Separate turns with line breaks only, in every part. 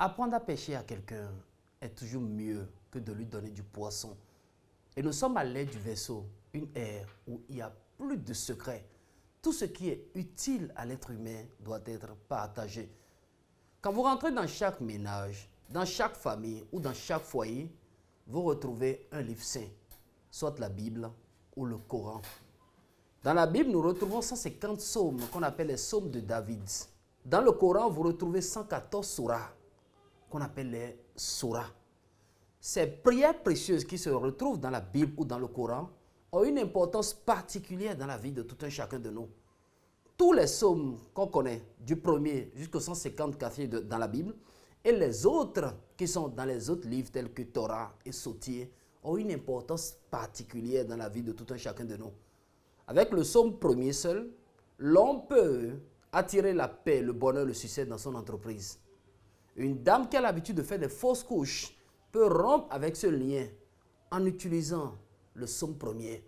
Apprendre à pêcher à quelqu'un est toujours mieux que de lui donner du poisson. Et nous sommes à l'aide du vaisseau, une ère où il y a plus de secrets. Tout ce qui est utile à l'être humain doit être partagé. Quand vous rentrez dans chaque ménage, dans chaque famille ou dans chaque foyer, vous retrouvez un livre saint, soit la Bible ou le Coran. Dans la Bible, nous retrouvons 150 psaumes qu'on appelle les psaumes de David. Dans le Coran, vous retrouvez 114 surahs qu'on appelle les surahs. Ces prières précieuses qui se retrouvent dans la Bible ou dans le Coran ont une importance particulière dans la vie de tout un chacun de nous. Tous les psaumes qu'on connaît, du premier jusqu'au 154 dans la Bible, et les autres qui sont dans les autres livres tels que Torah et Sotier, ont une importance particulière dans la vie de tout un chacun de nous. Avec le psaume premier seul, l'on peut attirer la paix, le bonheur, le succès dans son entreprise. Une dame qui a l'habitude de faire des fausses couches peut rompre avec ce lien en utilisant le psaume premier.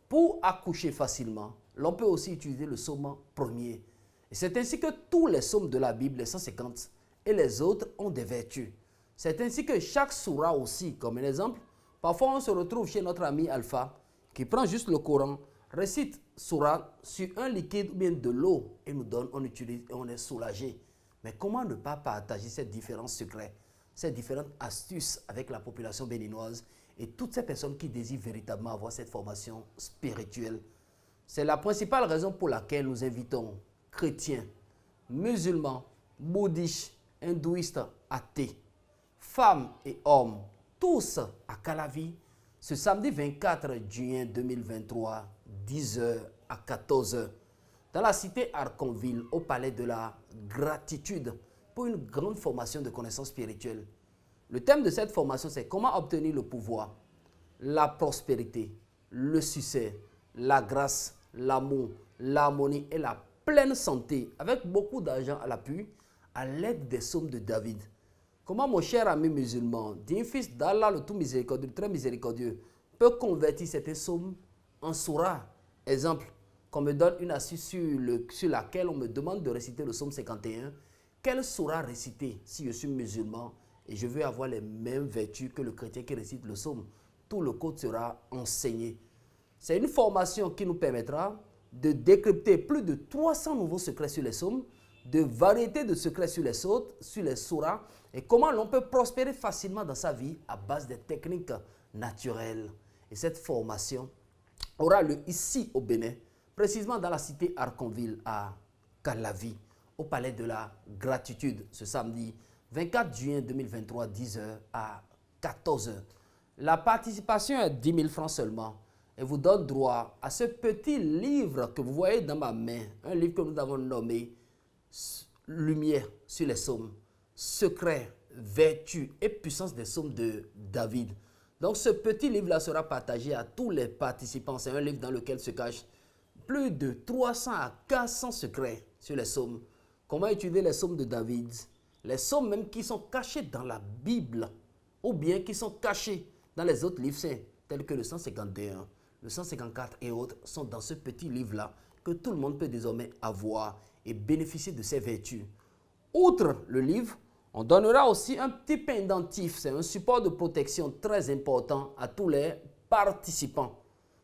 Pour accoucher facilement, l'on peut aussi utiliser le psaume premier. Et c'est ainsi que tous les psaumes de la Bible, les 150 et les autres, ont des vertus. C'est ainsi que chaque sourate aussi, comme un exemple, parfois on se retrouve chez notre ami Alpha, qui prend juste le Coran, récite sourate sur un liquide ou bien de l'eau et nous donne, on utilise et on est soulagé. Mais comment ne pas partager ces différents secrets, ces différentes astuces avec la population béninoise et toutes ces personnes qui désirent véritablement avoir cette formation spirituelle? C'est la principale raison pour laquelle nous invitons chrétiens, musulmans, bouddhistes, hindouistes, athées, femmes et hommes, tous à Calavi, ce samedi 24 juin 2023, 10h à 14h, dans la cité Arconville, au palais de la gratitude, pour une grande formation de connaissances spirituelles. Le thème de cette formation, c'est comment obtenir le pouvoir, la prospérité, le succès, la grâce, l'amour, l'harmonie et la pleine santé, avec beaucoup d'argent à l'appui, à l'aide des psaumes de David. Comment mon cher ami musulman, digne fils d'Allah le tout miséricordieux, le très miséricordieux, peut convertir certains psaumes en surah? Exemple, qu'on me donne une astuce sur laquelle on me demande de réciter le psaume 51. Quelle surah réciter si je suis musulman et je veux avoir les mêmes vertus que le chrétien qui récite le psaume? Tout le code sera enseigné. C'est une formation qui nous permettra de décrypter plus de 300 nouveaux secrets sur les psaumes, de variétés de secrets sur les surahs et comment l'on peut prospérer facilement dans sa vie à base des techniques naturelles. Et cette formation aura lieu ici au Bénin, précisément dans la cité Arconville à Calavi, au palais de la gratitude, ce samedi 24 juin 2023, 10h à 14h. La participation est 10 000 francs seulement et vous donne droit à ce petit livre que vous voyez dans ma main, un livre que nous avons nommé Lumière sur les psaumes, secrets, vertus et puissance des psaumes de David. Donc ce petit livre-là sera partagé à tous les participants. C'est un livre dans lequel se cachent plus de 300 à 400 secrets sur les psaumes. Comment utiliser les psaumes de David, les psaumes même qui sont cachés dans la Bible ou bien qui sont cachés dans les autres livres saints, tels que le 151, le 154 et autres, sont dans ce petit livre-là que tout le monde peut désormais avoir et bénéficier de ses vertus. Outre le livre, on donnera aussi un petit pendentif, c'est un support de protection très important à tous les participants.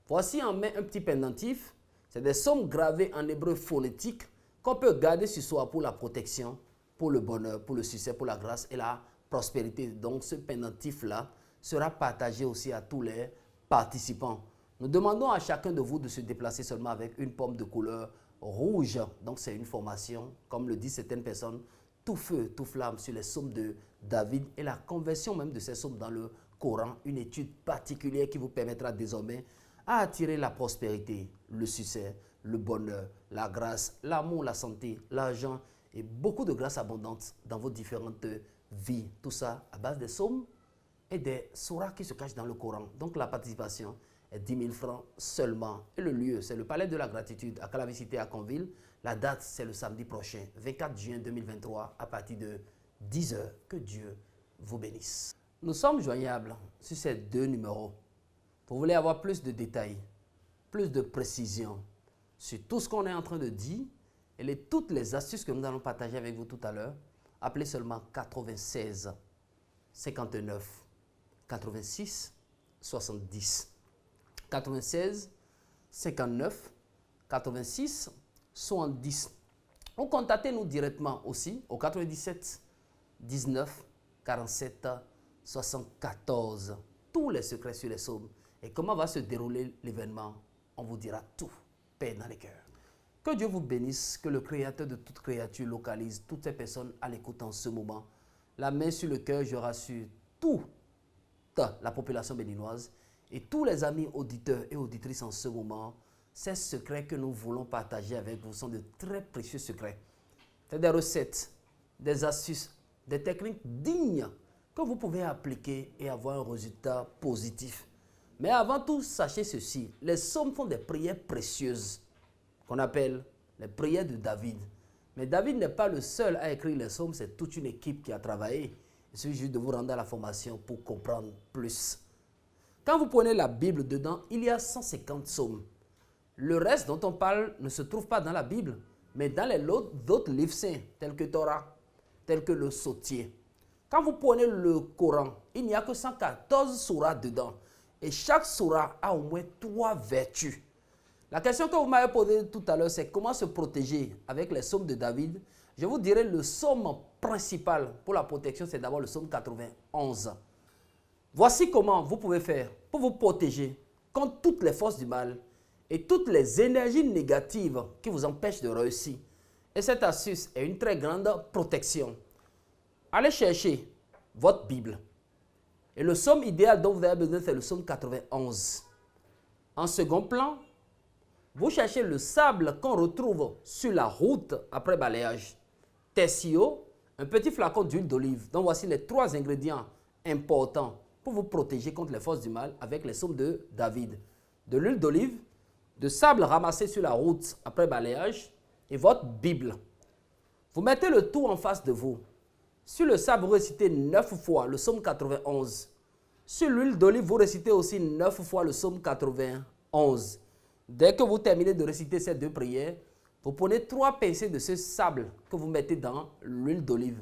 Voici en main un petit pendentif, c'est des psaumes gravés en hébreu phonétique qu'on peut garder sur soi pour la protection, pour le bonheur, pour le succès, pour la grâce et la prospérité. Donc ce pendentif-là sera partagé aussi à tous les participants. Nous demandons à chacun de vous de se déplacer seulement avec une pomme de couleur rouge. Donc c'est une formation, comme le disent certaines personnes, tout feu, tout flamme sur les psaumes de David et la conversion même de ces psaumes dans le Coran, une étude particulière qui vous permettra désormais à attirer la prospérité, le succès, le bonheur, la grâce, l'amour, la santé, l'argent et beaucoup de grâce abondante dans vos différentes vies. Tout ça à base des psaumes et des sourates qui se cachent dans le Coran. Donc la participation est 10 000 francs seulement. Et le lieu, c'est le palais de la gratitude à Calavicité à Conville. La date, c'est le samedi prochain, 24 juin 2023, à partir de 10h. Que Dieu vous bénisse. Nous sommes joignables sur ces deux numéros. Vous voulez avoir plus de détails, plus de précision sur tout ce qu'on est en train de dire et toutes les astuces que nous allons partager avec vous tout à l'heure. appelez seulement 96 59 86 70. 96 59 86 70. Ou contactez-nous directement aussi au 97 19 47 74. Tous les secrets sur les psaumes et comment va se dérouler l'événement, on vous dira tout. Paix dans les cœurs. Que Dieu vous bénisse, que le Créateur de toute créature localise toutes ces personnes à l'écoute en ce moment. La main sur le cœur, je rassure toute la population béninoise et tous les amis auditeurs et auditrices en ce moment. Ces secrets que nous voulons partager avec vous sont de très précieux secrets. C'est des recettes, des astuces, des techniques dignes que vous pouvez appliquer et avoir un résultat positif. Mais avant tout, sachez ceci, les psaumes font des prières précieuses qu'on appelle les prières de David. Mais David n'est pas le seul à écrire les psaumes, c'est toute une équipe qui a travaillé. Il suffit juste de vous rendre à la formation pour comprendre plus. Quand vous prenez la Bible dedans, il y a 150 psaumes. Le reste dont on parle ne se trouve pas dans la Bible, mais dans les d'autres livres saints, tels que Torah, tels que le Sautier. Quand vous prenez le Coran, il n'y a que 114 sourates dedans. Et chaque sourate a au moins 3 vertus. La question que vous m'avez posée tout à l'heure, c'est comment se protéger avec les psaumes de David. Je vous dirais le psaume principal pour la protection, c'est d'abord le psaume 91. Voici comment vous pouvez faire pour vous protéger contre toutes les forces du mal et toutes les énergies négatives qui vous empêchent de réussir. Et cette astuce est une très grande protection. Allez chercher votre Bible. Et le psaume idéal dont vous avez besoin, c'est le psaume 91. En second plan, vous cherchez le sable qu'on retrouve sur la route après balayage. Tessio, un petit flacon d'huile d'olive. Donc voici les 3 ingrédients importants pour vous protéger contre les forces du mal avec les psaumes de David. De l'huile d'olive, de sable ramassé sur la route après balayage et votre Bible. Vous mettez le tout en face de vous. Sur le sable, vous récitez 9 fois le psaume 91. Sur l'huile d'olive, vous récitez aussi 9 fois le psaume 91. Dès que vous terminez de réciter ces 2 prières, vous prenez 3 pincées de ce sable que vous mettez dans l'huile d'olive.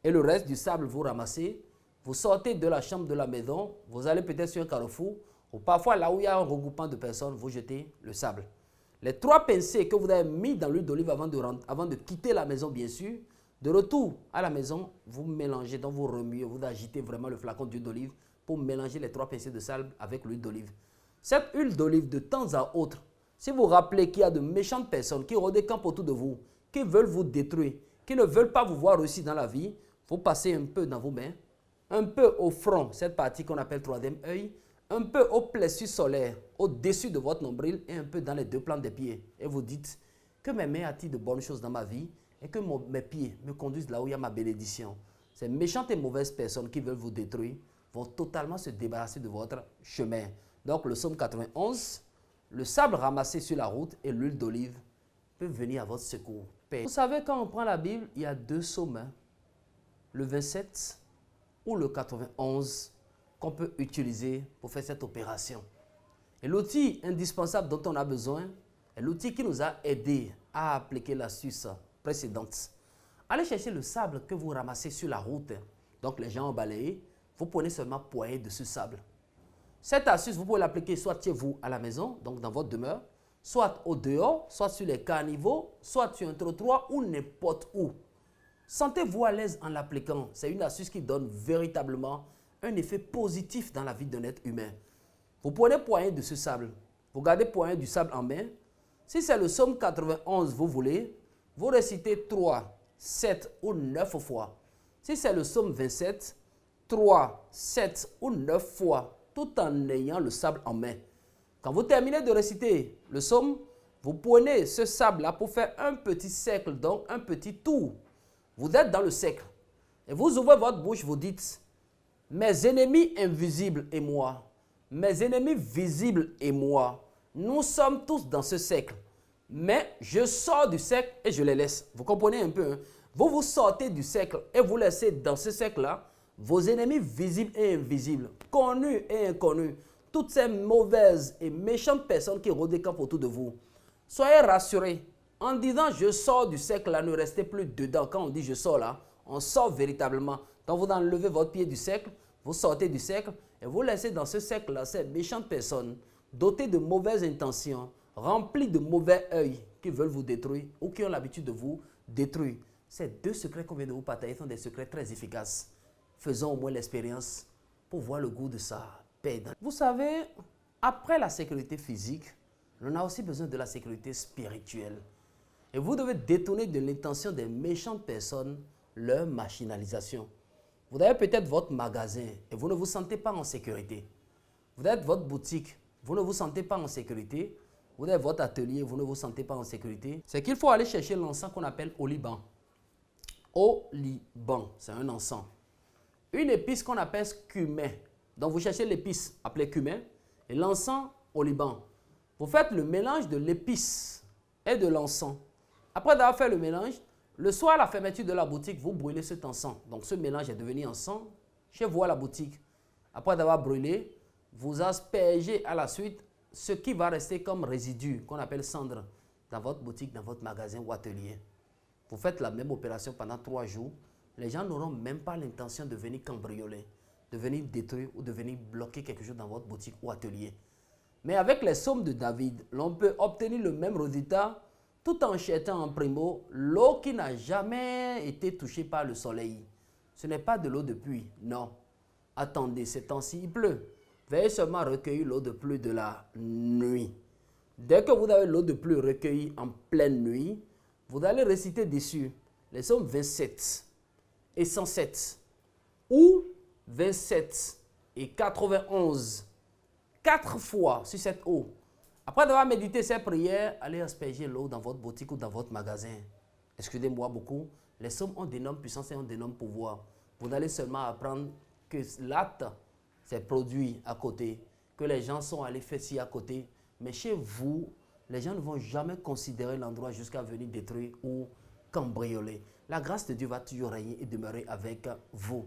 Et le reste du sable, vous ramassez. Vous sortez de la chambre de la maison, vous allez peut-être sur un carrefour, ou parfois là où il y a un regroupement de personnes, vous jetez le sable. Les 3 pincées que vous avez mis dans l'huile d'olive avant de quitter la maison, bien sûr, de retour à la maison, vous mélangez, donc vous remuez, vous agitez vraiment le flacon d'huile d'olive pour mélanger les 3 pincées de sable avec l'huile d'olive. Cette huile d'olive, de temps à autre, si vous rappelez qu'il y a de méchantes personnes qui redécampent autour de vous, qui veulent vous détruire, qui ne veulent pas vous voir réussir dans la vie, vous passez un peu dans vos mains, un peu au front, cette partie qu'on appelle 3e œil, un peu au plexus solaire, au-dessus de votre nombril et un peu dans les 2 plans des pieds. Et vous dites que mes mains attirent de bonnes choses dans ma vie et que mes pieds me conduisent là où il y a ma bénédiction. Ces méchantes et mauvaises personnes qui veulent vous détruire vont totalement se débarrasser de votre chemin. Donc le psaume 91, le sable ramassé sur la route et l'huile d'olive peuvent venir à votre secours. Vous savez, quand on prend la Bible, il y a 2 psaumes, le 27 ou le 91 qu'on peut utiliser pour faire cette opération. Et l'outil indispensable dont on a besoin est l'outil qui nous a aidés à appliquer l'astuce précédente. Allez chercher le sable que vous ramassez sur la route. Donc les gens ont balayé, vous prenez seulement poignée de ce sable. Cette astuce, vous pouvez l'appliquer soit chez vous à la maison, donc dans votre demeure, soit au dehors, soit sur les caniveaux, soit sur un trottoir ou n'importe où. Sentez-vous à l'aise en l'appliquant. C'est une astuce qui donne véritablement un effet positif dans la vie d'un être humain. Vous prenez poignée de ce sable. Vous gardez poignée du sable en main. Si c'est le psaume 91, vous voulez, vous récitez 3, 7 ou 9 fois. Si c'est le psaume 27, 3, 7 ou 9 fois, tout en ayant le sable en main. Quand vous terminez de réciter le psaume, vous prenez ce sable-là pour faire un petit cercle, donc un petit tour. Vous êtes dans le cercle et vous ouvrez votre bouche, vous dites « Mes ennemis invisibles et moi, mes ennemis visibles et moi, nous sommes tous dans ce cercle. Mais je sors du cercle et je les laisse. » Vous comprenez un peu, hein? Vous vous sortez du cercle et vous laissez dans ce cercle-là vos ennemis visibles et invisibles, connus et inconnus, toutes ces mauvaises et méchantes personnes qui redécampent autour de vous. Soyez rassurés. En disant « je sors du cercle » là, ne restez plus dedans. Quand on dit « je sors » là, On sort véritablement. Donc vous enlevez votre pied du cercle, vous sortez du cercle et vous laissez dans ce cercle-là ces méchantes personnes dotées de mauvaises intentions, remplies de mauvais œil qui veulent vous détruire ou qui ont l'habitude de vous détruire. Ces deux secrets qu'on vient de vous partager sont des secrets très efficaces. Faisons au moins l'expérience pour voir le goût de sa paix. Vous savez, après la sécurité physique, on a aussi besoin de la sécurité spirituelle. Et vous devez détourner de l'intention des méchantes personnes leur machinalisation. Vous avez peut-être votre magasin et vous ne vous sentez pas en sécurité. Vous avez votre boutique, vous ne vous sentez pas en sécurité. Vous avez votre atelier, vous ne vous sentez pas en sécurité. C'est qu'il faut aller chercher l'encens qu'on appelle oliban. Oliban, c'est un encens. Une épice qu'on appelle cumin. Donc vous cherchez l'épice appelée cumin et l'encens oliban. Vous faites le mélange de l'épice et de l'encens. Après avoir fait le mélange, le soir à la fermeture de la boutique, vous brûlez cet encens. Donc ce mélange est devenu encens chez vous à la boutique. Après avoir brûlé, vous aspergez à la suite ce qui va rester comme résidu, qu'on appelle cendre, dans votre boutique, dans votre magasin ou atelier. Vous faites la même opération pendant 3 jours. Les gens n'auront même pas l'intention de venir cambrioler, de venir détruire ou de venir bloquer quelque chose dans votre boutique ou atelier. Mais avec les sommes de David, l'on peut obtenir le même résultat tout en jetant en primo l'eau qui n'a jamais été touchée par le soleil. Ce n'est pas de l'eau de pluie, non. Attendez, ces temps-ci, il pleut. Veuillez seulement recueillir l'eau de pluie de la nuit. Dès que vous avez l'eau de pluie recueillie en pleine nuit, vous allez réciter dessus les psaumes 27 et 107 ou 27 et 91 4 fois sur cette eau. Après avoir médité ces prières, allez asperger l'eau dans votre boutique ou dans votre magasin. Excusez-moi beaucoup, les psaumes ont d'énormes puissances et ont d'énormes pouvoirs. Vous allez seulement apprendre que l'acte s'est produit à côté, que les gens sont allés faire ci à côté. Mais chez vous, les gens ne vont jamais considérer l'endroit jusqu'à venir détruire ou cambrioler. La grâce de Dieu va toujours régner et demeurer avec vous.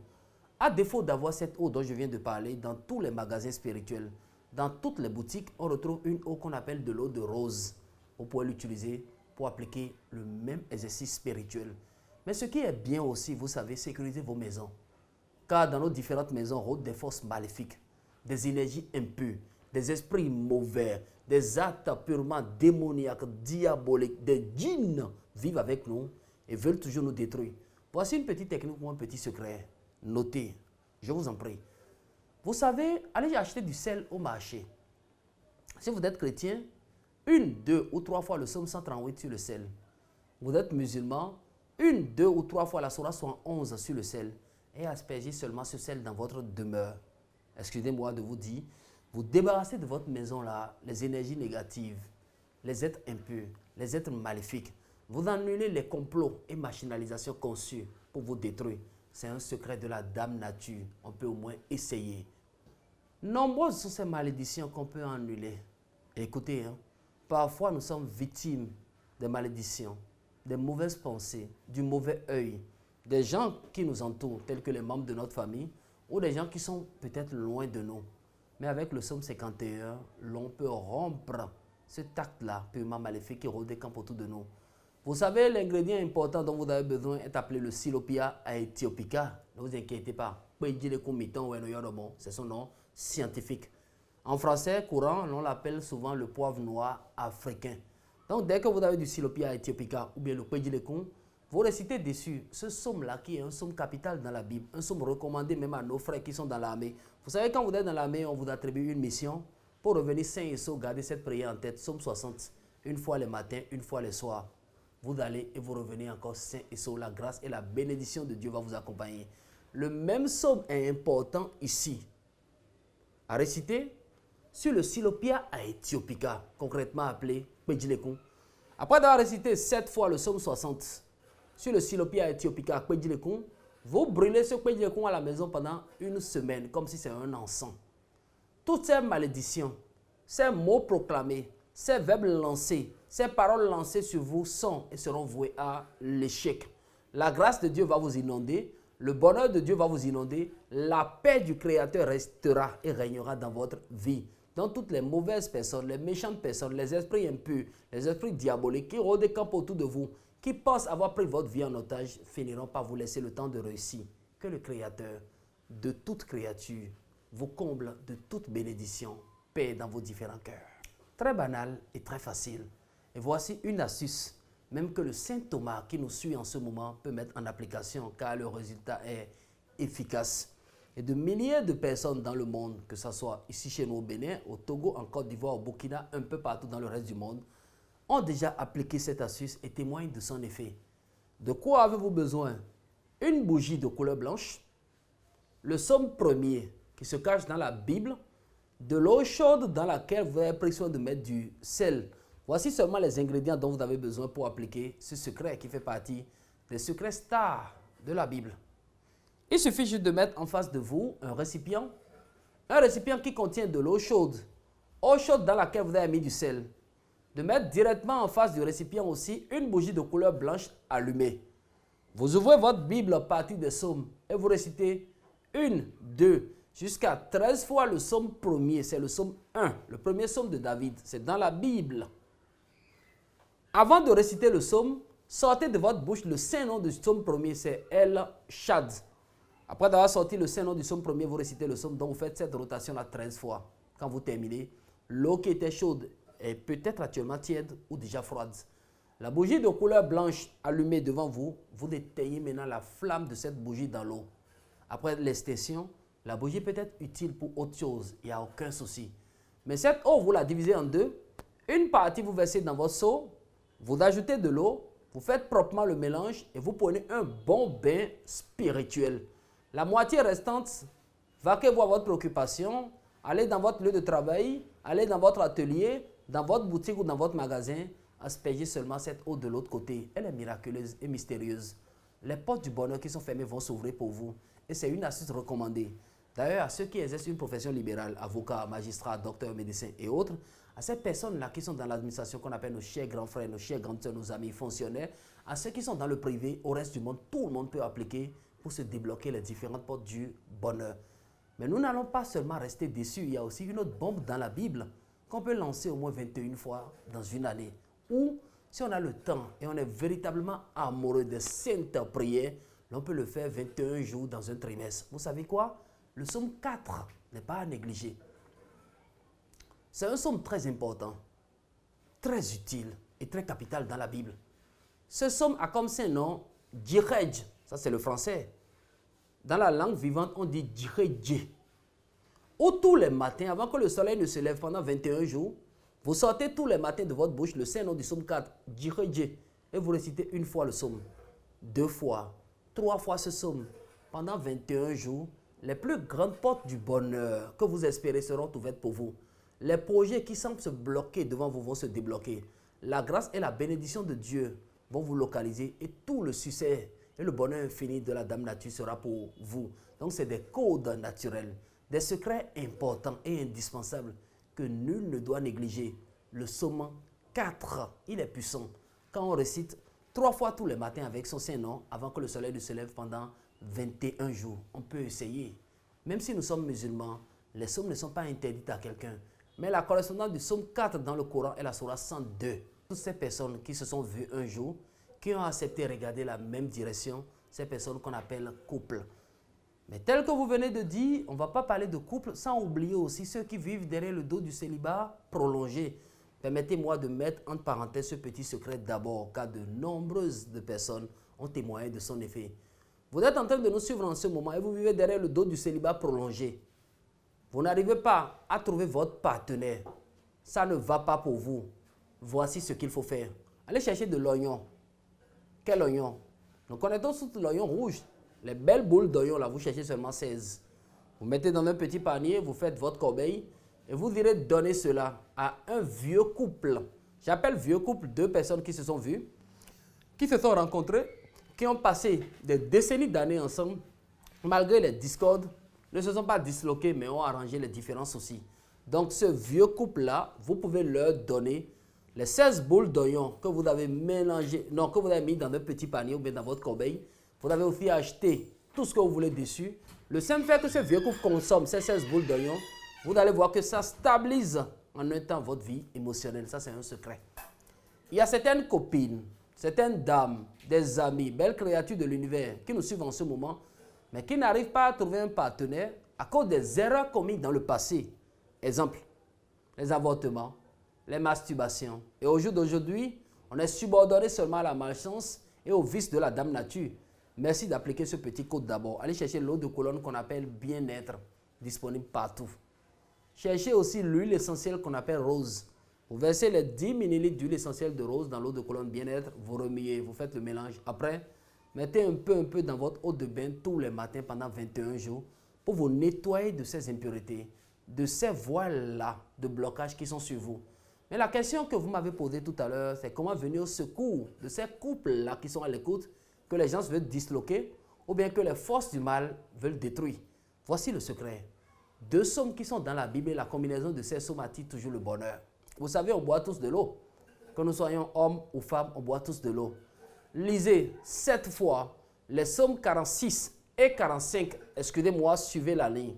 À défaut d'avoir cette eau dont je viens de parler dans tous les magasins spirituels, dans toutes les boutiques, on retrouve une eau qu'on appelle de l'eau de rose. Vous pouvez l'utiliser pour appliquer le même exercice spirituel. Mais ce qui est bien aussi, vous savez, sécuriser vos maisons. Car dans nos différentes maisons rôdent des forces maléfiques, des énergies impures, des esprits mauvais, des actes purement démoniaques, diaboliques, des djinns vivent avec nous et veulent toujours nous détruire. Voici une petite technique ou un petit secret. Notez, je vous en prie. Vous savez, allez acheter du sel au marché. Si vous êtes chrétien, 1, 2 ou 3 fois le psaume 138 sur le sel. Vous êtes musulman, 1, 2 ou 3 fois la sourate 111 sur le sel. Et aspergez seulement ce sel dans votre demeure. Excusez-moi de vous dire, vous débarrassez de votre maison là les énergies négatives, les êtres impurs, les êtres maléfiques. Vous annulez les complots et machinalisations conçus pour vous détruire. C'est un secret de la dame nature. On peut au moins essayer. Nombreuses sont ces malédictions qu'on peut annuler. Écoutez, parfois nous sommes victimes des malédictions, des mauvaises pensées, du mauvais œil, des gens qui nous entourent, tels que les membres de notre famille, ou des gens qui sont peut-être loin de nous. Mais avec le psaume 51, l'on peut rompre cet acte-là purement maléfique qui rôde des camps autour de nous. Vous savez, l'ingrédient important dont vous avez besoin est appelé le Silopia aethiopica. Ne vous inquiétez pas. C'est son nom scientifique. En français courant, on l'appelle souvent le poivre noir africain. Donc, dès que vous avez du Silopia aethiopica ou bien le Kwejilekun, vous récitez dessus ce psaume-là qui est un psaume capital dans la Bible, un psaume recommandé même à nos frères qui sont dans l'armée. Vous savez, quand vous êtes dans l'armée, on vous attribue une mission pour revenir sain et sauf, gardez cette prière en tête, psaume 60, une fois le matin, une fois le soir. Vous allez et vous revenez encore sain et sauf. La grâce et la bénédiction de Dieu va vous accompagner. Le même psaume est important ici à réciter sur le Silopia aethiopica, concrètement appelé Kwejilekun. Après avoir récité 7 fois le psaume 60 sur le Silopia aethiopica Kwejilekun, vous brûlez ce Kwejilekun à la maison pendant une semaine, comme si c'était un encens. Toutes ces malédictions, ces mots proclamés, ces verbes lancés, ces paroles lancées sur vous sont et seront vouées à l'échec. La grâce de Dieu va vous inonder, le bonheur de Dieu va vous inonder, la paix du Créateur restera et régnera dans votre vie. Donc toutes les mauvaises personnes, les méchantes personnes, les esprits impurs, les esprits diaboliques qui rôdent des camps autour de vous, qui pensent avoir pris votre vie en otage finiront par vous laisser le temps de réussir. Que le Créateur de toute créature vous comble de toute bénédiction, paix dans vos différents cœurs. Très banal et très facile. Et voici une astuce, même que le Saint Thomas qui nous suit en ce moment peut mettre en application car le résultat est efficace. Et de milliers de personnes dans le monde, que ce soit ici chez nous au Bénin, au Togo, en Côte d'Ivoire, au Burkina, un peu partout dans le reste du monde, ont déjà appliqué cette astuce et témoignent de son effet. De quoi avez-vous besoin? Une bougie de couleur blanche, le psaume 1er qui se cache dans la Bible, de l'eau chaude dans laquelle vous avez pris soin de mettre du sel. Voici seulement les ingrédients dont vous avez besoin pour appliquer ce secret qui fait partie des secrets stars de la Bible. Il suffit juste de mettre en face de vous un récipient qui contient de l'eau chaude dans laquelle vous avez mis du sel. De mettre directement en face du récipient aussi une bougie de couleur blanche allumée. Vous ouvrez votre Bible à partir des psaumes et vous récitez 1, 2, jusqu'à 13 fois le psaume 1er. C'est le psaume 1, le premier psaume de David. C'est dans la Bible. Avant de réciter le psaume, sortez de votre bouche le saint nom du psaume 1er, c'est El Shad. Après avoir sorti le saint nom du psaume 1er, vous récitez le psaume dont vous faites cette rotation là 13 fois. Quand vous terminez, l'eau qui était chaude est peut-être actuellement tiède ou déjà froide. La bougie de couleur blanche allumée devant vous, vous éteignez maintenant la flamme de cette bougie dans l'eau. Après l'extinction, la bougie peut être utile pour autre chose, il n'y a aucun souci. Mais cette eau, vous la divisez en deux. Une partie, vous versez dans votre seau, vous ajoutez de l'eau, vous faites proprement le mélange et vous prenez un bon bain spirituel. La moitié restante, vaquez-vous à votre préoccupation, allez dans votre lieu de travail, allez dans votre atelier, dans votre boutique ou dans votre magasin, aspergez seulement cette eau de l'autre côté. Elle est miraculeuse et mystérieuse. Les portes du bonheur qui sont fermées vont s'ouvrir pour vous. Et c'est une astuce recommandée. D'ailleurs, à ceux qui exercent une profession libérale, avocats, magistrats, docteurs, médecins et autres, à ces personnes-là qui sont dans l'administration qu'on appelle nos chers grands frères, nos chers grandes sœurs, nos amis fonctionnaires, à ceux qui sont dans le privé, au reste du monde, tout le monde peut appliquer pour se débloquer les différentes portes du bonheur. Mais nous n'allons pas seulement rester déçus, il y a aussi une autre bombe dans la Bible qu'on peut lancer au moins 21 fois dans une année. Ou, si on a le temps et on est véritablement amoureux de saintes prières, on peut le faire 21 jours dans un trimestre. Vous savez quoi? Le psaume 4 n'est pas à négliger. C'est un psaume très important, très utile et très capital dans la Bible. Ce psaume a comme saint nom Djirej, ça c'est le français. Dans la langue vivante, on dit Djirej. Ou tous les matins, avant que le soleil ne se lève pendant 21 jours, vous sortez tous les matins de votre bouche le saint nom du psaume 4, Djirej, et vous récitez une fois le psaume, 2 fois, 3 fois ce psaume. Pendant 21 jours, les plus grandes portes du bonheur que vous espérez seront ouvertes pour vous. Les projets qui semblent se bloquer devant vous vont se débloquer. La grâce et la bénédiction de Dieu vont vous localiser et tout le succès et le bonheur infini de la Dame Nature sera pour vous. Donc c'est des codes naturels, des secrets importants et indispensables que nul ne doit négliger. Le psaume 4, il est puissant. Quand on récite 3 fois tous les matins avec son saint nom avant que le soleil ne se lève pendant 21 jours, on peut essayer. Même si nous sommes musulmans, les psaumes ne sont pas interdits à quelqu'un. Mais la correspondance du psaume 4 dans le Coran est la sourate 102. Toutes ces personnes qui se sont vues un jour, qui ont accepté de regarder la même direction, ces personnes qu'on appelle couple. Mais tel que vous venez de dire, on ne va pas parler de couple sans oublier aussi ceux qui vivent derrière le dos du célibat prolongé. Permettez-moi de mettre entre parenthèses ce petit secret d'abord, car de nombreuses personnes ont témoigné de son effet. Vous êtes en train de nous suivre en ce moment et vous vivez derrière le dos du célibat prolongé. Vous n'arrivez pas à trouver votre partenaire. Ça ne va pas pour vous. Voici ce qu'il faut faire. Allez chercher de l'oignon. Quel oignon? Nous connaissons tous l'oignon rouge. Les belles boules d'oignon, là, vous cherchez seulement 16. Vous mettez dans un petit panier, vous faites votre corbeille et vous irez donner cela à un vieux couple. J'appelle vieux couple 2 personnes qui se sont vues, qui se sont rencontrées, qui ont passé des décennies d'années ensemble, malgré les discordes, ne se sont pas disloqués, mais ont arrangé les différents soucis. Donc, ce vieux couple-là, vous pouvez leur donner les 16 boules d'oignon que vous avez mélangé, non, que vous avez mis dans un petit panier ou bien dans votre corbeille. Vous avez aussi acheté tout ce que vous voulez dessus. Le simple fait que ce vieux couple consomme ces 16 boules d'oignon, vous allez voir que ça stabilise en un temps votre vie émotionnelle. Ça, c'est un secret. Il y a certaines copines certaines dames, des amis, belles créatures de l'univers qui nous suivent en ce moment, mais qui n'arrivent pas à trouver un partenaire à cause des erreurs commises dans le passé. Exemple, les avortements, les masturbations. Et au jour d'aujourd'hui, on est subordonné seulement à la malchance et au vice de la dame nature. Merci d'appliquer ce petit code d'abord. Allez chercher l'eau de colonne qu'on appelle bien-être, disponible partout. Cherchez aussi l'huile essentielle qu'on appelle rose. Vous versez les 10 ml d'huile essentielle de rose dans l'eau de colonne bien-être, vous remuez, vous faites le mélange. Après, mettez un peu dans votre eau de bain tous les matins pendant 21 jours pour vous nettoyer de ces impuretés, de ces voiles-là de blocage qui sont sur vous. Mais la question que vous m'avez posée tout à l'heure, c'est comment venir au secours de ces couples-là qui sont à l'écoute, que les gens veulent disloquer ou bien que les forces du mal veulent détruire. Voici le secret. 2 psaumes qui sont dans la Bible et la combinaison de ces psaumes attire toujours le bonheur. Vous savez, on boit tous de l'eau. Que nous soyons hommes ou femmes, on boit tous de l'eau. Lisez 7 fois les psaumes 46 et 45. Excusez-moi, suivez la ligne.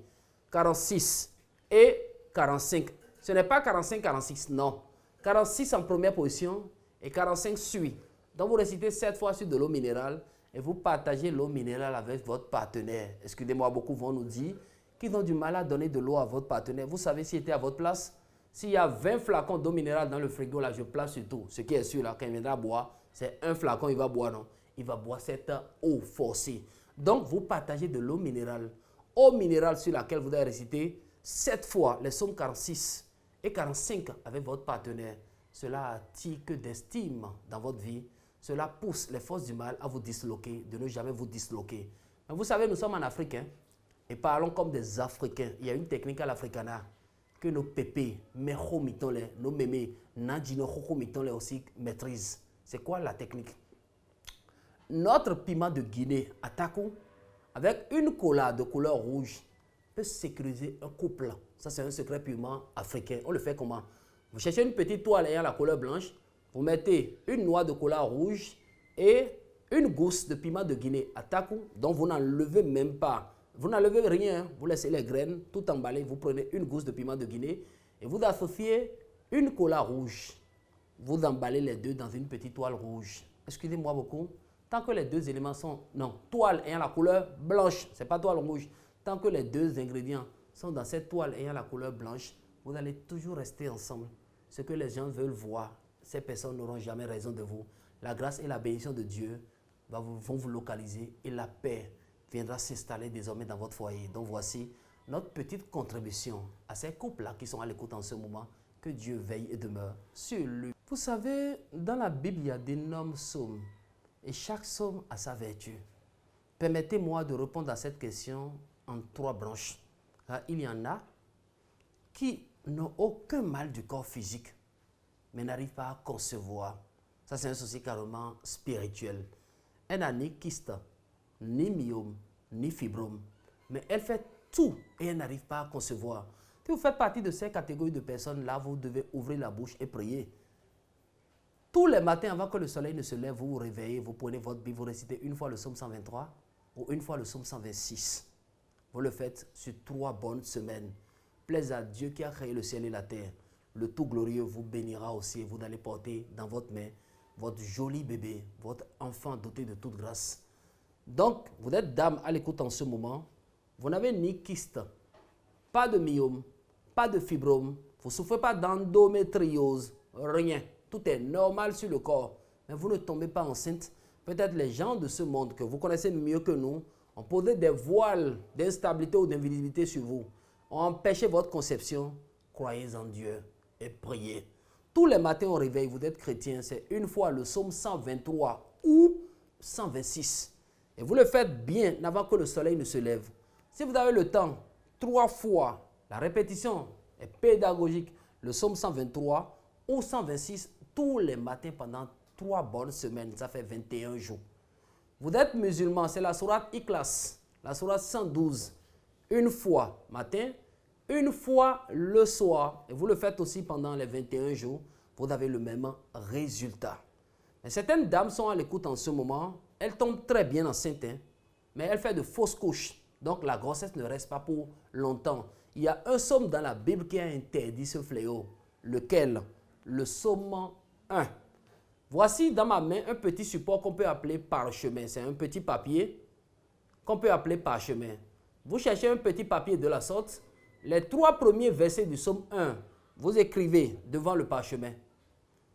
46 et 45. Ce n'est pas 45-46, non. 46 en première position et 45 suit. Donc vous récitez 7 fois sur de l'eau minérale et vous partagez l'eau minérale avec votre partenaire. Excusez-moi, beaucoup vont nous dire qu'ils ont du mal à donner de l'eau à votre partenaire. Vous savez, s'il était à votre place, s'il y a 20 flacons d'eau minérale dans le frigo, là, je place sur tout. Ce qui est sûr, là, quand il viendra boire, c'est un flacon, il va boire, non? Il va boire cette eau forcée. Donc, vous partagez de l'eau minérale. Eau minérale sur laquelle vous devez réciter 7 fois les psaumes 46 et 45 avec votre partenaire. Cela attire que d'estime dans votre vie. Cela pousse les forces du mal à vous disloquer, de ne jamais vous disloquer. Mais vous savez, nous sommes en Afrique, hein, et parlons comme des Africains. Il y a une technique à l'Africana que nos pépés, nos mémés, aussi maîtrisent. C'est quoi la technique? Notre piment de Guinée, Atakou, avec une cola de couleur rouge, peut sécuriser un couple. Ça, c'est un secret purement africain. On le fait comment? Vous cherchez une petite toile ayant la couleur blanche, vous mettez une noix de cola rouge et une gousse de piment de Guinée, Atakou, dont vous n'enlevez même pas. Vous n'enlevez rien, hein. Vous laissez les graines tout emballées. Vous prenez une gousse de piment de Guinée et vous associez une cola rouge. Vous emballez les deux dans une petite toile rouge. Excusez-moi beaucoup. Tant que les deux éléments sont... Non, toile ayant la couleur blanche, ce n'est pas toile rouge. Tant que les deux ingrédients sont dans cette toile ayant la couleur blanche, vous allez toujours rester ensemble. Ce que les gens veulent voir, ces personnes n'auront jamais raison de vous. La grâce et la bénédiction de Dieu vont vous localiser et la paix viendra s'installer désormais dans votre foyer. Donc voici notre petite contribution à ces couples-là qui sont à l'écoute en ce moment. Que Dieu veille et demeure sur lui. Vous savez, dans la Bible, il y a d'énormes psaumes et chaque psaume a sa vertu. Permettez-moi de répondre à cette question en 3 branches. Car il y en a qui n'ont aucun mal du corps physique, mais n'arrivent pas à concevoir. Ça, c'est un souci carrément spirituel. Elle n'a ni kyste, ni myome, ni fibrome, mais elle fait tout et elle n'arrive pas à concevoir. Si vous faites partie de ces catégories de personnes-là, vous devez ouvrir la bouche et prier. Tous les matins, avant que le soleil ne se lève, vous vous réveillez, vous prenez votre Bible, vous récitez une fois le psaume 123 ou une fois le psaume 126. Vous le faites sur 3 bonnes semaines. Plaise à Dieu qui a créé le ciel et la terre. Le tout glorieux vous bénira aussi et vous allez porter dans votre main votre joli bébé, votre enfant doté de toute grâce. Donc, vous êtes dame à l'écoute en ce moment. Vous n'avez ni kyste, pas de myome, pas de fibrome. Vous ne souffrez pas d'endométriose, rien. Tout est normal sur le corps. Mais vous ne tombez pas enceinte. Peut-être les gens de ce monde que vous connaissez mieux que nous ont posé des voiles d'instabilité ou d'invisibilité sur vous, ont empêché votre conception. Croyez en Dieu et priez. Tous les matins au réveil, vous êtes chrétien, c'est une fois le psaume 123 ou 126. Et vous le faites bien avant que le soleil ne se lève. Si vous avez le temps, 3 fois, la répétition est pédagogique, le psaume 123 ou 126 tous les matins pendant 3 bonnes semaines, ça fait 21 jours. Vous êtes musulman, c'est la sourate Ikhlas, la sourate 112, une fois matin, une fois le soir. Et vous le faites aussi pendant les 21 jours, vous avez le même résultat. Mais certaines dames sont à l'écoute en ce moment, elles tombent très bien enceintes, hein, mais elles font de fausses couches. Donc la grossesse ne reste pas pour longtemps. Il y a un psaume dans la Bible qui a interdit ce fléau. Lequel? Le psaume 1. Voici dans ma main un petit support qu'on peut appeler parchemin. C'est un petit papier qu'on peut appeler parchemin. Vous cherchez un petit papier de la sorte. Les 3 premiers versets du psaume 1, vous écrivez devant le parchemin.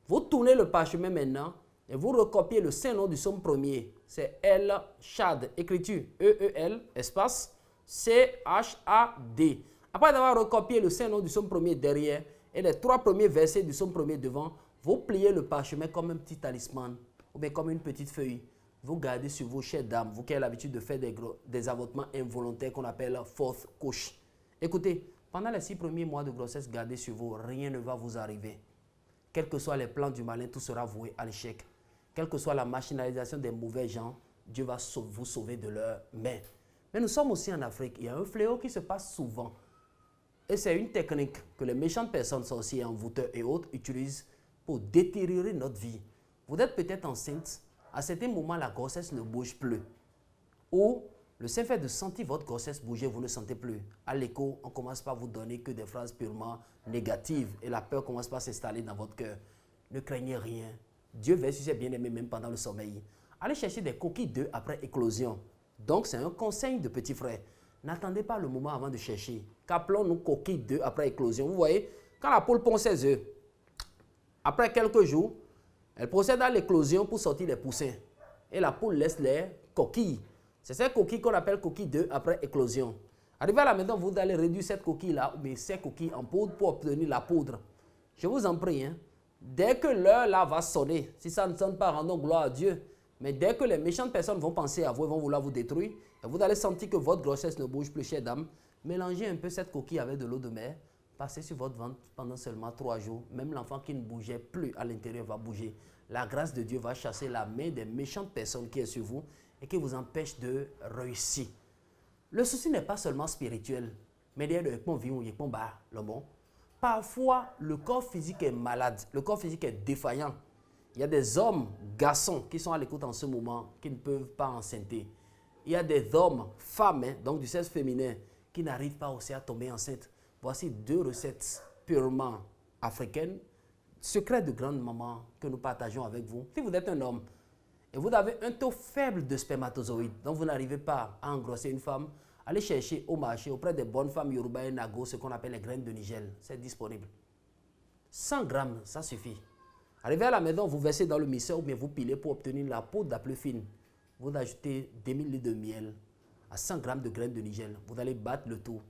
Vous tournez le parchemin maintenant et vous recopiez le saint nom du psaume premier. C'est El Chad, écriture E-E-L, espace C-H-A-D. Après avoir recopié le saint nom du psaume premier derrière et les 3 premiers versets du psaume premier devant, vous pliez le parchemin comme un petit talisman ou bien comme une petite feuille. Vous gardez sur vos chères dames, vous qui avez l'habitude de faire des avortements involontaires qu'on appelle fourth couche. Écoutez, pendant les 6 premiers mois de grossesse, gardez sur vous, rien ne va vous arriver. Quels que soient les plans du malin, tout sera voué à l'échec. Quelle que soit la machinalisation des mauvais gens, Dieu va vous sauver de leurs mains. Mais nous sommes aussi en Afrique. Il y a un fléau qui se passe souvent. Et c'est une technique que les méchantes personnes, sorciers, envoûteurs et autres utilisent pour détériorer notre vie. Vous êtes peut-être enceinte. À certains moments, la grossesse ne bouge plus. Ou le simple fait de sentir votre grossesse bouger, vous ne sentez plus. À l'écho, on commence par vous donner que des phrases purement négatives et la peur commence par s'installer dans votre cœur. Ne craignez rien. Dieu veille sur ses bien-aimés même pendant le sommeil. Allez chercher des coquilles d'œufs après éclosion. Donc, c'est un conseil de petit frère. N'attendez pas le moment avant de chercher. Qu'appelons-nous coquilles d'œufs après éclosion? Vous voyez, quand la poule pond ses œufs, après quelques jours, elle procède à l'éclosion pour sortir les poussins. Et la poule laisse les coquilles. C'est ces coquilles qu'on appelle coquilles d'œufs après éclosion. Arrivé à la maison, vous allez réduire cette coquille-là, mais ces coquilles en poudre pour obtenir la poudre. Je vous en prie, hein. Dès que l'heure là va sonner, si ça ne sonne pas, rendons gloire à Dieu. Mais dès que les méchantes personnes vont penser à vous, ils vont vouloir vous détruire, et vous allez sentir que votre grossesse ne bouge plus, chère dame, mélangez un peu cette coquille avec de l'eau de mer, passez sur votre ventre pendant seulement 3 jours. Même l'enfant qui ne bougeait plus à l'intérieur va bouger. La grâce de Dieu va chasser la main des méchantes personnes qui est sur vous et qui vous empêche de réussir. Le souci n'est pas seulement spirituel, mais derrière le pont vient ou le pont bas, le bon. Parfois, le corps physique est malade, le corps physique est défaillant. Il y a des hommes, garçons, qui sont à l'écoute en ce moment, qui ne peuvent pas enceinter. Il y a des hommes, femmes, donc du sexe féminin, qui n'arrivent pas aussi à tomber enceinte. Voici 2 recettes purement africaines, secrets de grande maman que nous partageons avec vous. Si vous êtes un homme et vous avez un taux faible de spermatozoïdes, donc vous n'arrivez pas à engrosser une femme, allez chercher au marché auprès des bonnes femmes Yoruba et Nago ce qu'on appelle les graines de Nigel. C'est disponible. 100 grammes, ça suffit. Arrivé à la maison, vous versez dans le mixeur ou bien vous pilez pour obtenir la poudre la plus fine. Vous ajoutez 2000 litres de miel à 100 grammes de graines de Nigel. Vous allez battre le tout.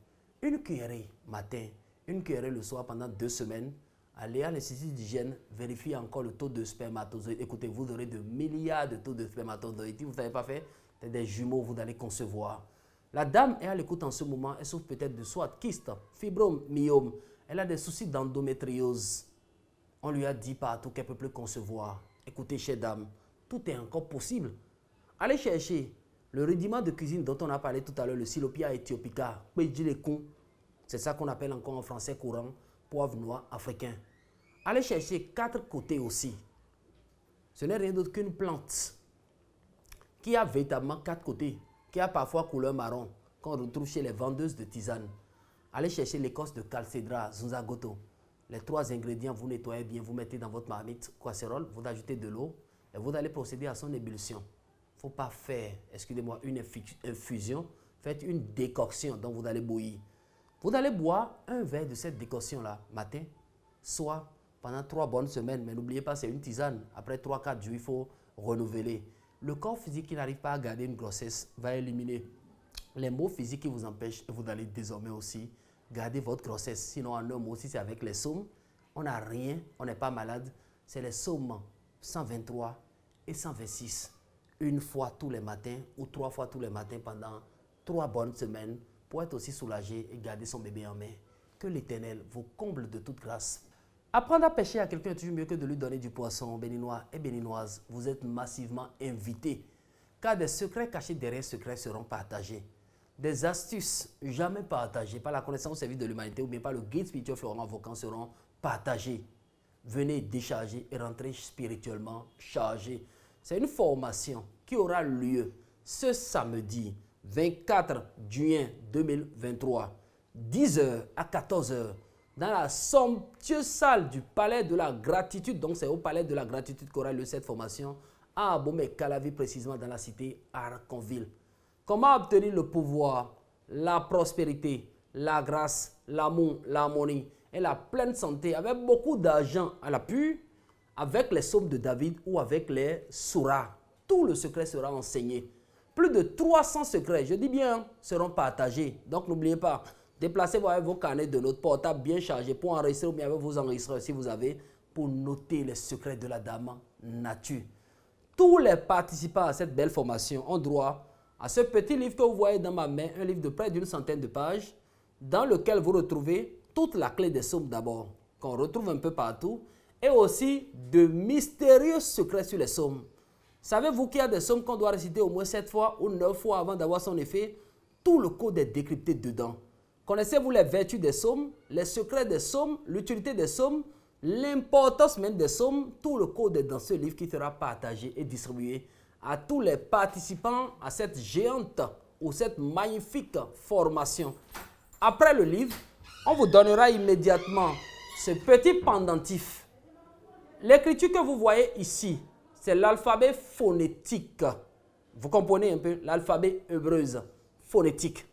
Une cuillerée matin, une cuillerée le soir pendant 2 semaines. Allez à l'institut d'hygiène, vérifiez encore le taux de spermatozoïdes. Écoutez, vous aurez de milliards de taux de spermatozoïdes. Si vous ne savez pas faire, c'est des jumeaux vous allez concevoir. La dame est à l'écoute en ce moment. Elle souffre peut-être de soit kyste, fibromyome. Elle a des soucis d'endométriose. On lui a dit partout qu'elle ne peut plus concevoir. Écoutez, chère dame, tout est encore possible. Allez chercher le rudiment de cuisine dont on a parlé tout à l'heure, le Silopia ethiopica, c'est ça qu'on appelle encore en français courant, poivre noir africain. Allez chercher 4 côtés aussi. Ce n'est rien d'autre qu'une plante qui a véritablement 4 côtés, qui a parfois couleur marron, qu'on retrouve chez les vendeuses de tisane. Allez chercher l'écorce de calcédra, zunzagoto. Les 3 ingrédients, vous nettoyez bien, vous mettez dans votre marmite, casserole, vous ajoutez de l'eau et vous allez procéder à son ébullition. Il ne faut pas faire, excusez-moi, une infusion, faites une décoction dont vous allez bouillir. Vous allez boire un verre de cette décoction-là, matin, soir, pendant 3 bonnes semaines. Mais n'oubliez pas, c'est une tisane. Après 3-4 jours, il faut renouveler. Le corps physique qui n'arrive pas à garder une grossesse va éliminer les maux physiques qui vous empêchent et vous allez désormais aussi garder votre grossesse. Sinon, en un mot, si c'est avec les psaumes, on n'a rien, on n'est pas malade. C'est les psaumes 123 et 126. Une fois tous les matins ou 3 fois tous les matins pendant 3 bonnes semaines pour être aussi soulagé et garder son bébé en main. Que l'Éternel vous comble de toute grâce. Apprendre à pêcher à quelqu'un est toujours mieux que de lui donner du poisson. Béninois et béninoises, vous êtes massivement invités, car des secrets cachés derrière secrets seront partagés. Des astuces jamais partagées par la connaissance au service de l'humanité ou bien par le guide spirituel Florent Vocan seront partagées. Venez décharger et rentrer spirituellement chargé. C'est une formation qui aura lieu ce samedi 24 juin 2023, 10h à 14h, dans la somptueuse salle du palais de la gratitude. Donc, c'est au palais de la gratitude qu'aura lieu cette formation à Abomey-Calavi, précisément dans la cité Arconville. Comment obtenir le pouvoir, la prospérité, la grâce, l'amour, l'harmonie et la pleine santé avec beaucoup d'argent à l'appui, avec les psaumes de David ou avec les surahs. Tout le secret sera enseigné. Plus de 300 secrets, je dis bien, seront partagés. Donc n'oubliez pas, déplacez-vous avec vos carnets de notes portables bien chargés pour enregistrer ou bien avec vos enregistreurs si vous avez, pour noter les secrets de la dame nature. Tous les participants à cette belle formation ont droit à ce petit livre que vous voyez dans ma main, un livre de près d'une centaine de pages, dans lequel vous retrouvez toute la clé des psaumes d'abord, qu'on retrouve un peu partout, et aussi de mystérieux secrets sur les psaumes. Savez-vous qu'il y a des psaumes qu'on doit réciter au moins 7 fois ou 9 fois avant d'avoir son effet? Tout le code est décrypté dedans. Connaissez-vous les vertus des psaumes, les secrets des psaumes, l'utilité des psaumes, l'importance même des psaumes? Tout le code est dans ce livre qui sera partagé et distribué à tous les participants à cette géante ou cette magnifique formation. Après le livre, on vous donnera immédiatement ce petit pendentif. L'écriture que vous voyez ici, c'est l'alphabet phonétique. Vous comprenez un peu l'alphabet hébreuse phonétique.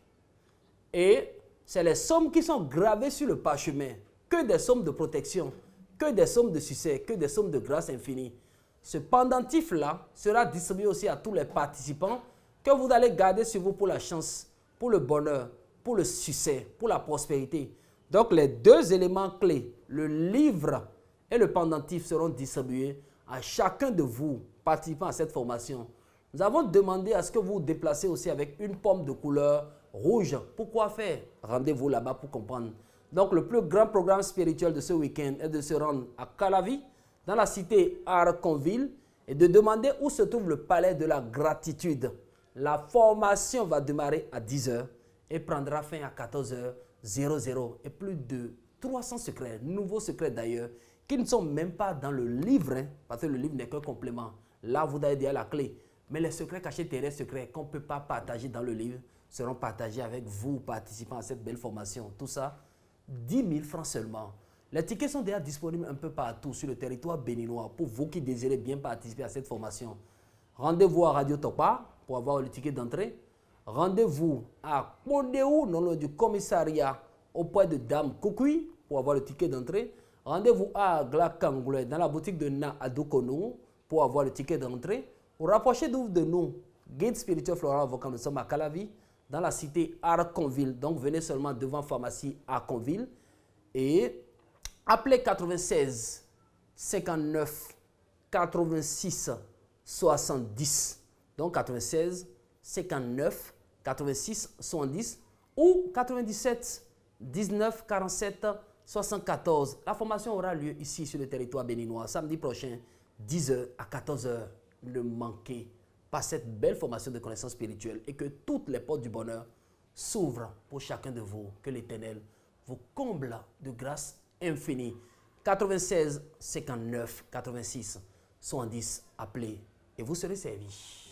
Et c'est les psaumes qui sont gravés sur le parchemin. Que des psaumes de protection, que des psaumes de succès, que des psaumes de grâce infinie. Ce pendentif-là sera distribué aussi à tous les participants que vous allez garder sur vous pour la chance, pour le bonheur, pour le succès, pour la prospérité. Donc les deux éléments clés, le livre et le pendentif, seront distribués à chacun de vous participant à cette formation. Nous avons demandé à ce que vous vous déplacez aussi avec une pomme de couleur rouge. Pourquoi faire? Rendez-vous là-bas pour comprendre. Donc le plus grand programme spirituel de ce week-end est de se rendre à Calavi, dans la cité Arconville, et de demander où se trouve le palais de la gratitude. La formation va démarrer à 10h et prendra fin à 14h00. Et plus de 300 secrets, nouveaux secrets d'ailleurs, qui ne sont même pas dans le livre, parce que le livre n'est qu'un complément. Là, vous avez déjà la clé. Mais les secrets cachés, terrestres, secrets qu'on ne peut pas partager dans le livre, seront partagés avec vous, participants à cette belle formation. Tout ça, 10 000 francs seulement. Les tickets sont déjà disponibles un peu partout sur le territoire béninois pour vous qui désirez bien participer à cette formation. Rendez-vous à Radio Topa pour avoir le ticket d'entrée. Rendez-vous à Pondéou, non loin du commissariat, auprès de Dame Koukoui pour avoir le ticket d'entrée. Rendez-vous à Glakangoulet, dans la boutique de Na Adokonou, pour avoir le ticket d'entrée. Ou rapprochez-vous de nous, guide spirituel Florent Avocat, nous sommes à Calavi, dans la cité Arconville. Donc venez seulement devant pharmacie Arconville et appelez 96 59 86 70. Donc 96 59 86 70 ou 97 19 47 74. La formation aura lieu ici sur le territoire béninois samedi prochain, 10h à 14h. Ne manquez pas cette belle formation de connaissances spirituelles et que toutes les portes du bonheur s'ouvrent pour chacun de vous. Que l'Éternel vous comble de grâce infinie. 96 59 86 70, appelez et vous serez servis.